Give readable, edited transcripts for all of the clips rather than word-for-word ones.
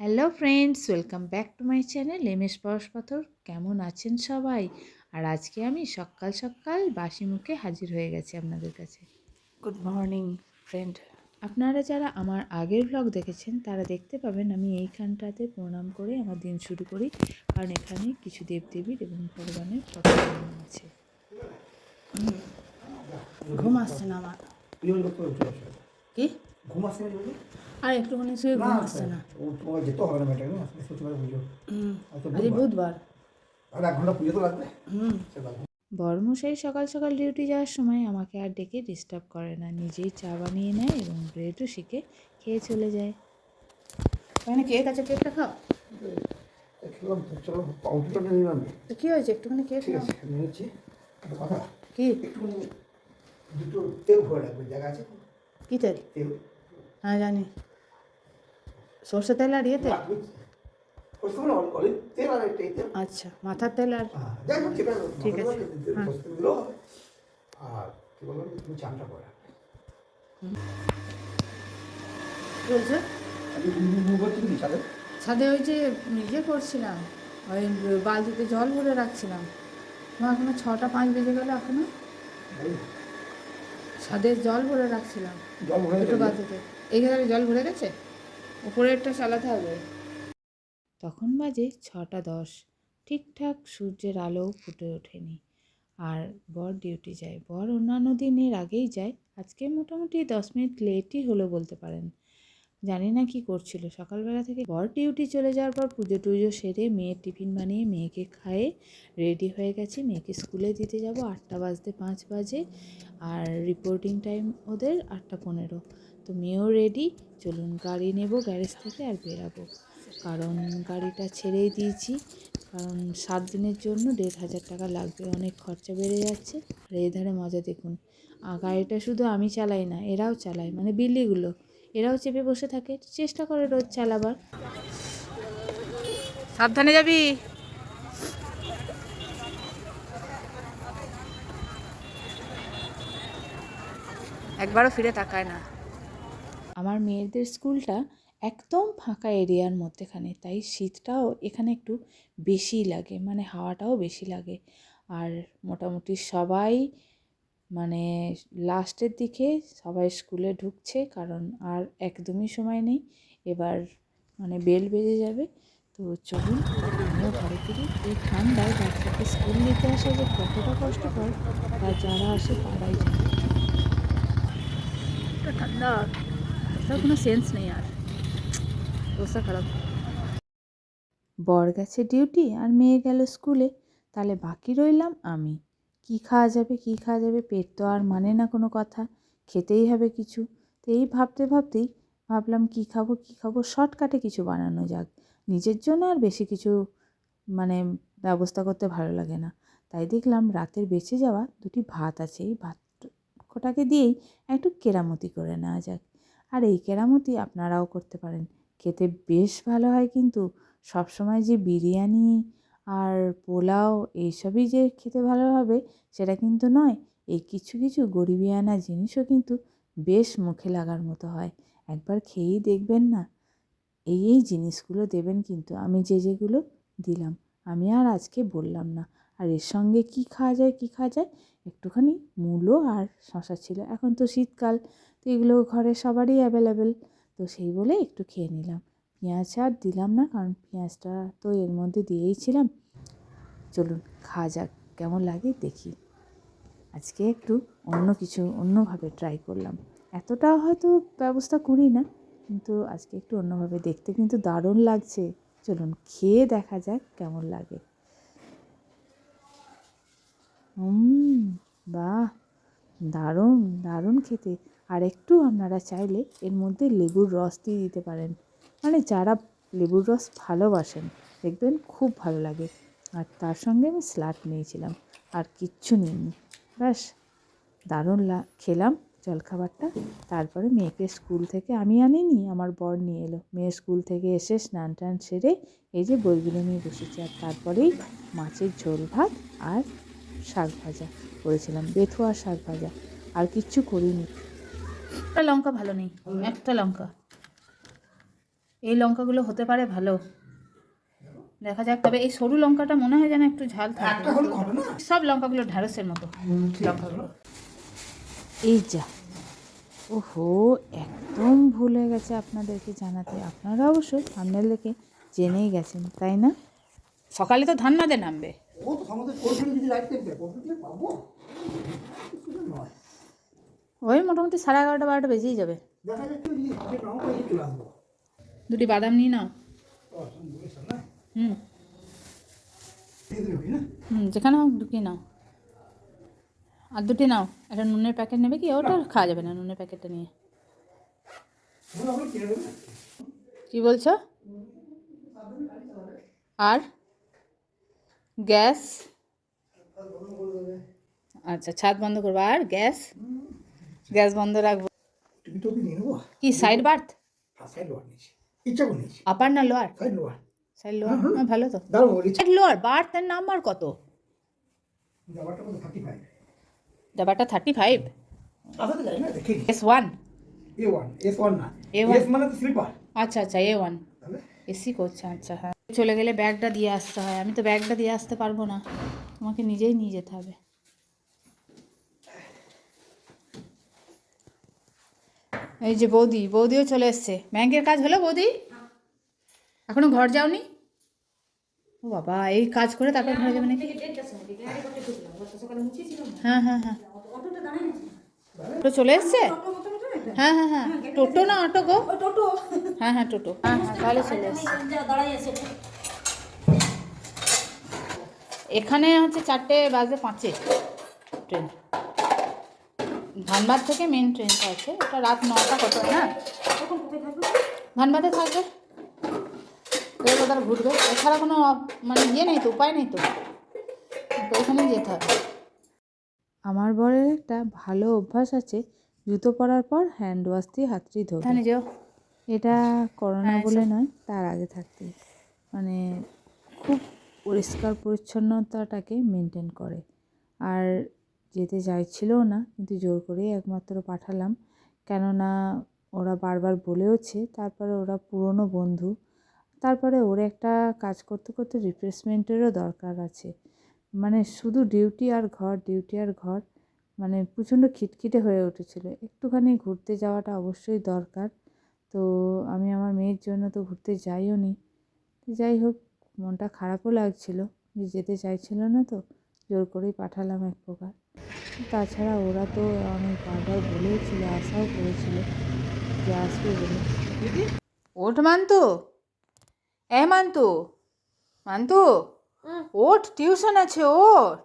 Hello friends, welcome back to my channel MS Parashpathar. কেমন আছেন সবাই? আর আজকে আমি সকাল সকাল বাসি মুখে হাজির হয়ে গেছি আপনাদের কাছে। Good morning friend. আপনারা যারা আমার আগের ব্লগ দেখেছেন তারা দেখতে পাবেন আমি এইখানটাতে প্রণাম করে আমার দিন শুরু করি, কারণ এখানে কিছু দেবদেবীর এবং ভগবানের ফটো আছে। ঘুম আসছে না আমার। কি ঘুম আসছে না? আর একটুখানি শুয়ে ঘুম আসছে না। তোমার যেতে হবে না ম্যাটার না, বৃহস্পতিবার পুজো। আজ বুধবার। আর 1 ঘন্টা পুজো তো লাগবে। বড়মশাই সকাল সকাল ডিউটি যাওয়ার সময় আমাকে আর ডেকে ডিস্টার্ব করে না, নিজেই চা বানিয়ে নেয় এবং ব্রেডও শিখে খেয়ে চলে যায়। ওখানে কেক আছে, কেকটা খাও। খেলাম তো, চলো পাউডারটা নিয়ে নিলাম। তো কী হয়েছে, একটুখানি কেক ঠিক খাও। আছে, নিয়েছি। একটা কথা, কি একটুখানি দুটো তেল ভরে রাখবে, জায়গা আছে? কী তেল? তেল। হ্যাঁ জানি, সর্ষে তেল আর ইয়ে তেল। অলিভ তেল আর একটা তেল। আচ্ছা, মাথার তেল আর যাই হোক, যেটা ঠিক আছে, হ্যাঁ। দিলেও হবে। আর কি বললাম, তুমি চানটা করে রাখবে। কী বলছে? আমি তুমি চালে ছাদে ওই যে নিজে করছিলাম, ওই বালতিতে জল ভরে রাখছিলাম। আমার এখনো 6টা 5 বেজে গেল, এখনো ছাদে জল ভরে রাখছিলাম। জল ভরে দুটো বালতিতে এইখানে জল ভরে গেছে, উপরে একটা চালাতে হবে। তখন বাজে 6টা 10। ঠিকঠাক সূর্যের আলোও ফুটে ওঠেনি, আর বর ডিউটি যায়। বর অন্যান্য দিনের আগেই যায়, আজকে মোটামুটি 10 মিনিট লেটই হলো বলতে পারেন। জানি না কি করছিল সকালবেলা থেকে। বর ডিউটি চলে যাওয়ার পর পুজো টুজো সেরে মেয়ের টিফিন বানিয়ে মেয়েকে খাইয়ে রেডি হয়ে গেছি। মেয়েকে স্কুলে দিতে যাব 8:05 আর রিপোর্টিং টাইম ওদের 8:15। তো মেয়েও রেডি, চলুন গাড়ি নেব গ্যারেজ থেকে আর বেরাবো, কারণ গাড়িটা ছেড়েই দিয়েছি। কারণ 7 দিনের জন্য 1,500 টাকা লাগবে, অনেক খরচা বেড়ে যাচ্ছে। আর এই ধারে মজা দেখুন, গাড়িটা শুধু আমি চালাই না, এরাও চালায়, মানে বিল্লিগুলো এরাও চেপে বসে থাকে, চেষ্টা করে রোজ চালাবার। সাবধানে যাবি। একবারও ফিরে তাকায় না। আমার মেয়েদের স্কুলটা একদম ফাঁকা এরিয়ার মধ্যেখানে, তাই শীতটাও এখানে একটু বেশিই লাগে, মানে হাওয়াটাও বেশি লাগে। আর মোটামুটি সবাই মানে লাস্টের দিকে সবাই স্কুলে ঢুকছে, কারণ আর একদমই সময় নেই, এবার মানে বেল বেজে যাবে। তো চলুন আমিও ঘরে ফিরি। এই ঠান্ডায় বাচ্চাকে স্কুল নিতে আসা যে কতটা কষ্টকর তা যারা আসে তারাই জানে। ঠান্ডা, তার কোনো সেন্স নেই, আর অবস্থা খারাপ। বর গেছে ডিউটি আর মেয়ে গেল স্কুলে, তাহলে বাকি রইলাম আমি। কি খাওয়া যাবে, কি খাওয়া যাবে, পেট তো আর মানে না কোনো কথা, খেতেই হবে কিছু। তো এই ভাবতে ভাবতেই ভাবলাম কি খাবো কি খাবো, শর্টকাটে কিছু বানানো যাক। নিজের জন্য আর বেশি কিছু মানে ব্যবস্থা করতে ভালো লাগে না। তাই দেখলাম রাতের বেঁচে যাওয়া 2টি ভাত আছে, এই ভাত কটাকে দিয়েই একটু কেরামতি করে নেওয়া যাক। আর এই কেরামতি আপনারাও করতে পারেন, খেতে বেশ ভালো হয়। কিন্তু সবসময় যে বিরিয়ানি আর পোলাও এইসবই যে খেতে ভালো হবে সেটা কিন্তু নয়। এই কিছু কিছু গরিবিয়ানা জিনিসও কিন্তু বেশ মুখে লাগার মতো হয়, একবার খেয়েই দেখবেন না। এই জিনিসগুলো দেবেন কিন্তু, আমি যেগুলো দিলাম আমি আর আজকে বললাম না। আর এর সঙ্গে কি খাওয়া যায় কি খাওয়া যায়, একটুখানি মূলো আর শশা ছিল, এখন তো শীতকাল, তো এগুলো ঘরে সবারই অ্যাভেলেবেল, তো সেই বলে একটু খেয়ে নিলাম। পেঁয়াজ আর দিলাম না, কারণ পেঁয়াজটা তো এর মধ্যে দিয়েইছিলাম। চলুন খাওয়া যাক, কেমন লাগে দেখি। আজকে একটু অন্য কিছু অন্যভাবে ট্রাই করলাম, এতটাও হয়তো ব্যবস্থা করি না, কিন্তু আজকে একটু অন্যভাবে, দেখতে কিন্তু দারুণ লাগছে। চলুন খেয়ে দেখা যাক কেমন লাগে। বাহ, দারুণ দারুণ খেতে। আর একটু আপনারা চাইলে এর মধ্যে লেবুর রস দিয়ে দিতে পারেন, মানে যারা লেবুর রস ভালোবাসেন দেখবেন খুব ভালো লাগে। আর তার সঙ্গে আমি স্যালাড নিয়েছিলাম, আর কিচ্ছু নিইনি, ব্যাস দারুণ খেলাম জলখাবারটা। তারপরে মেয়েকে স্কুল থেকে আমি আনিনি, আমার বর নিয়ে এলো। মেয়ে স্কুল থেকে এসে স্নান টান সেরে এই যে বইগুলো নিয়ে বসেছি, আর তারপরেই মাছের ঝোল ভাত আর শাক ভাজা করেছিলাম, বেথুয়া শাক ভাজা, আর কিচ্ছু করিনি। একটা লঙ্কা ভালো নেই, একটা লঙ্কা। এই লঙ্কাগুলো হতে পারে ভালো, দেখা যাক। তবে এই সরু লঙ্কাটা মনে হয় যেন একটু ঝাল একটা থাকবে। হলে হবে না। সব লঙ্কাগুলো ঢ্যাঁড়সের মতো ঠিক আছে, লঙ্কাগুলো। এই যা, ওহো, একদম ভুল হয়ে গেছে আপনাদেরকে জানাতে। আপনারা অবশ্যই থাম্বনেল দেখে জেনেই গেছেন, তাই না? সকালে তো ধান বাঁধে নামবে। ও তো আমাদের কোলখানে যদি রাখতে কোলখানে পাবো কিছু নয়। ওই মোটামুটি 11:30 12টা বেজেই যাবে। দেখা যাচ্ছে যদি হাতে নাও করে চলে আসবো। দুটি বাদাম নিয়ে নাও। ও তুমি বলেছো না, হুম দিয়ে দিবি না? যেখানে হোক ঢুকিয়ে নাও। আর দুটি নাও। একটা নুনের প্যাকেট নেবে কি? ওটা খাওয়া যাবে না, নুনের প্যাকেটটা নিয়ে। ওগুলো আমরা কিনে দেবো না। কি বলছো? আর গ্যাস? আচ্ছা, ছাদ বন্ধ করবো। আর গ্যাস? গ্যাস বন্ধ রাখবো। তুমি তো নিয়ে নেবো। কি সাইড বার্থ? হ্যাঁ, সাইড লোয়ার নিয়েছি, ইচ্ছা করে নিয়েছি। আপার না lower? Side lower. Side lower, ভালো তো। দাঁড়াবো ইচ্ছা। সাইড লোয়ার বার্থের নাম্বার কত? ব্যাপারটা কত 35। ব্যাপারটা 35? আচ্ছা তো যাই না, দেখে নি। S1? A1, S1 না, A1 S মানে তো স্লিপার। আচ্ছা আচ্ছা, A1 তাহলে এসি করছে। আচ্ছা, হ্যাঁ। চলে গেলে ব্যাগটা দিয়ে আসতে হয়, আমি তো ব্যাগটা দিয়ে আসতে পারবো না, তোমাকে নিজেই নিয়ে যেতে হবে। এই যে বৌদিও চলে এসছে। ব্যাংকের কাজ হলো বৌদি? এখনো ঘর যাওনি? ও বাবা, এই কাজ করে তারপর ঘরে যাবে নাকি? হ্যাঁ হ্যাঁ হ্যাঁ, তো চলে এসছে? হ্যাঁ হ্যাঁ হ্যাঁ, টোটো না অটো গো? হ্যাঁ হ্যাঁ টোটো, হ্যাঁ হ্যাঁ, তাহলে চলে এসছে। এখানে হচ্ছে 4:05 ট্রেন। ধানবাদ থেকে মেন ট্রেনটা আছে, ওটা রাত 9টা কত না? ধানবাদে থাকবে, এবার তারা ঘুরবে। এছাড়া কোনো মানে ইয়ে নেই তো, উপায় নেই তো, ওইখানেই যেতে হবে। আমার বরের একটা ভালো অভ্যাস আছে, জুতো পরার পর হ্যান্ড ওয়াশ দিয়ে হাতটি ধোবে। এখানে যেও। এটা করোনা হ্যাঁ, বলে নয়, তার আগে থাকতেই মানে খুব পরিষ্কার পরিচ্ছন্নতাটাকে মেনটেন করে। আর যেতে চাইছিলও না, কিন্তু জোর করেই একমাত্র পাঠালাম, কেননা ওরা বারবার বলেওছে। তারপরে ওরা পুরনো বন্ধু, তারপরে ওর একটা কাজ করতে করতে রিফ্রেশমেন্টেরও দরকার আছে। মানে শুধু ডিউটি আর ঘর, ডিউটি আর ঘর, মানে প্রচণ্ড খিটখিটে হয়ে উঠেছিল। একটুখানি ঘুরতে যাওয়াটা অবশ্যই দরকার। তো আমি আমার মেয়ের জন্য তো ঘুরতে যাইও নি। যাই হোক, মনটা খারাপও লাগছিল যে যেতে চাইছিল না, তো জোর করেই পাঠালাম এক প্রকার। তাছাড়া ওরা তো অনেক বারবার বলেওছিল, আশাও করেছিল যে আসবে বলে। ওঠ মান্তু, মান্তু, মান্তু, ওঠ, টিউশন আছে, ওঠ।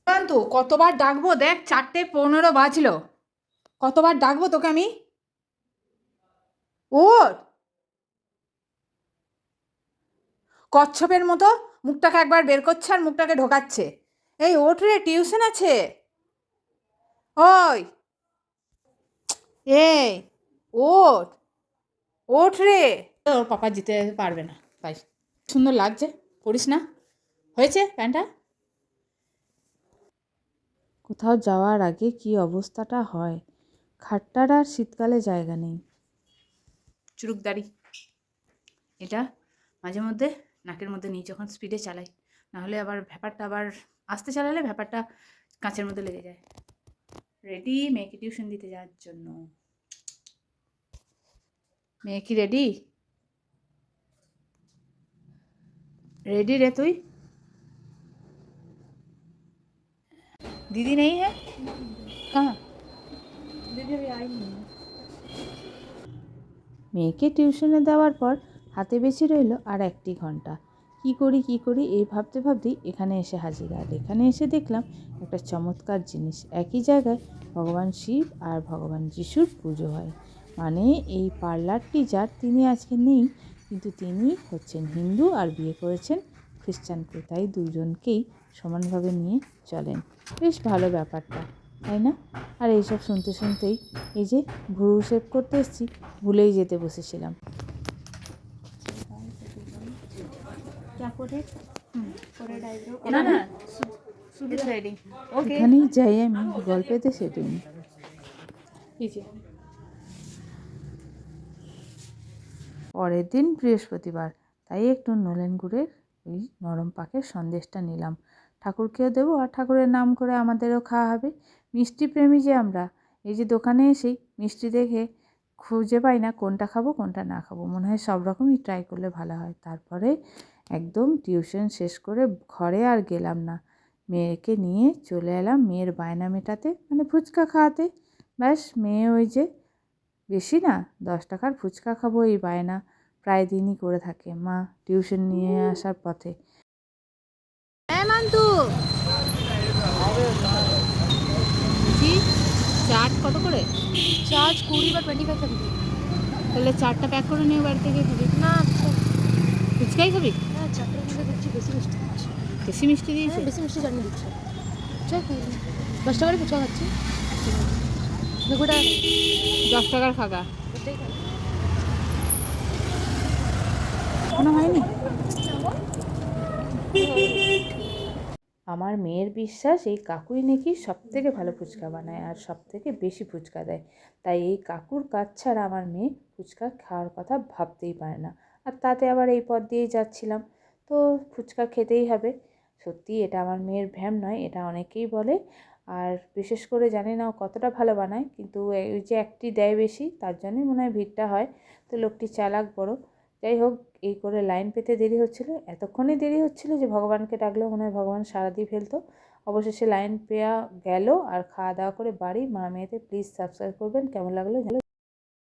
মান্তু, কতবার ডাকবো? দেখ 4:15 বাজলো, কতবার ডাকবো তোকে আমি? ওঠ, কচ্ছপের মতো মুখটাকে একবার বের করছে আর মুখটাকে ঢোকাচ্ছে। এই ওঠ রে, টিউশন আছে। ওই, এই ওঠ, ওঠ রে। ওর পাপা যেতে পারবে না, তাই। সুন্দর লাগছে, পড়িস না? হয়েছে প্যান্টটা? কোথাও যাওয়ার আগে কি অবস্থাটা হয়, খাটটার আর শীতকালে জায়গা নেই। চুরুকদারি, এটা মাঝে মধ্যে নাকের মধ্যে নিই যখন স্পিডে চালাই, নাহলে আবার ভ্যাপারটা, আবার আস্তে চালালে ভ্যাপারটা কাঁচের মধ্যে লেগে যায়। রেডি মেয়েকে টিউশন দিতে যাওয়ার জন্য? মেয়ে কি রেডি? রেডি রে তুই? दीदी नहीं है? कहाँ? মেয়েকে টিউশনে দেওয়ার পর হাতে বেশি রইল আর 1 ঘন্টা। কি করি এই ভাবতে ভাবতেই এখানে এসে হাজির। আর এখানে এসে দেখলাম একটা চমৎকার জিনিস, একই জায়গায় ভগবান শিব আর ভগবান যিশুর পুজো হয়। মানে এই পার্লার টিচার, তিনি আজকে নেই, কিন্তু তিনি হচ্ছেন হিন্দু আর বিয়ে করেছেন খ্রিস্টানকে, তাই দুজনকেই সমানভাবে নিয়ে চলেন। বেশ ভালো ব্যাপারটা, তাই না? আর এইসব শুনতে শুনতেই এই যে ভ্রু শেভ করতে এসেছি, ভুলেই যেতে বসেছিলাম। না না, শুধু রেডি। ওকে, এখানেই যাই আমি গল্পেতে সেটিং। এই যে পরের দিন বৃহস্পতিবার, তাই একটু নলেন গুড়ের ওই নরম পাকের সন্দেশটা নিলাম। ঠাকুরকেও দেবো আর ঠাকুরের নাম করে আমাদেরও খাওয়া হবে। মিষ্টি প্রেমী যে আমরা, এই যে দোকানে এসেই মিষ্টি দেখে খুঁজে পাই না কোনটা খাবো কোনটা না খাবো, মনে হয় সব রকমই ট্রাই করলে ভালো হয়। তারপরে একদম টিউশন শেষ করে ঘরে আর গেলাম না, মেয়েকে নিয়ে চলে এলাম মেয়ের বায়না মেটাতে, মানে ফুচকা খাওয়াতে। ব্যাস, মেয়ে ওই যে বেশি না 10 টাকার ফুচকা খাবো এই বায়না প্রায় দিনই করে থাকে মা টিউশন নিয়ে আসার পথে। মান্তু চাট কত করে? চার্জ 20 বা 25 থাকবে। তাহলে চারটা প্যাক করে নিয়ে বাড়ি থেকে খাবি? না ফুচকাই খাবি? হ্যাঁ, চারটের মধ্যে দেখছি বেশি মিষ্টি দিচ্ছে। বেশি মিষ্টি দিয়েছে? হ্যাঁ, বেশি মিষ্টি চাটনি দিচ্ছে। চল খাই 10 টাকারই ফুচকা খাচ্ছি। দেখো টাকা 10 টাকার ফাঁকা ওটাই খাই। এখনো হয়নি। আমার মেয়ের বিশ্বাস এই কাকুই নাকি সবথেকে ভালো ফুচকা বানায় আর সবথেকে বেশি ফুচকা দেয়, তাই এই কাকুর কাজ ছাড়া আমার মেয়ে ফুচকা খাওয়ার কথা ভাবতেই পারে না। আর তাতে আবার এই পথ দিয়েই যাচ্ছিলাম, তো ফুচকা খেতেই হবে। সত্যি এটা আমার মেয়ের ভ্যাম নয়, এটা অনেকেই বলে। আর বিশেষ করে জানি না ও কতটা ভালো বানায়, কিন্তু ওই যে একটি দেয় বেশি, তার জন্যই মনে হয় ভিড়টা হয়। তো লোকটি চালাক বড়। যাই হোক, এই করে লাইন পেতে দেরি হচ্ছিলো, এতক্ষণই দেরি হচ্ছিলো যে ভগবানকে ডাকলেও মনে হয় ভগবান সাড়া দিয়ে ফেলতো। অবশেষে লাইন পেয়া গেল আর খাওয়া দাওয়া করে বাড়ি। মা মেয়েতে প্লিজ সাবস্ক্রাইব করবেন, কেমন লাগলো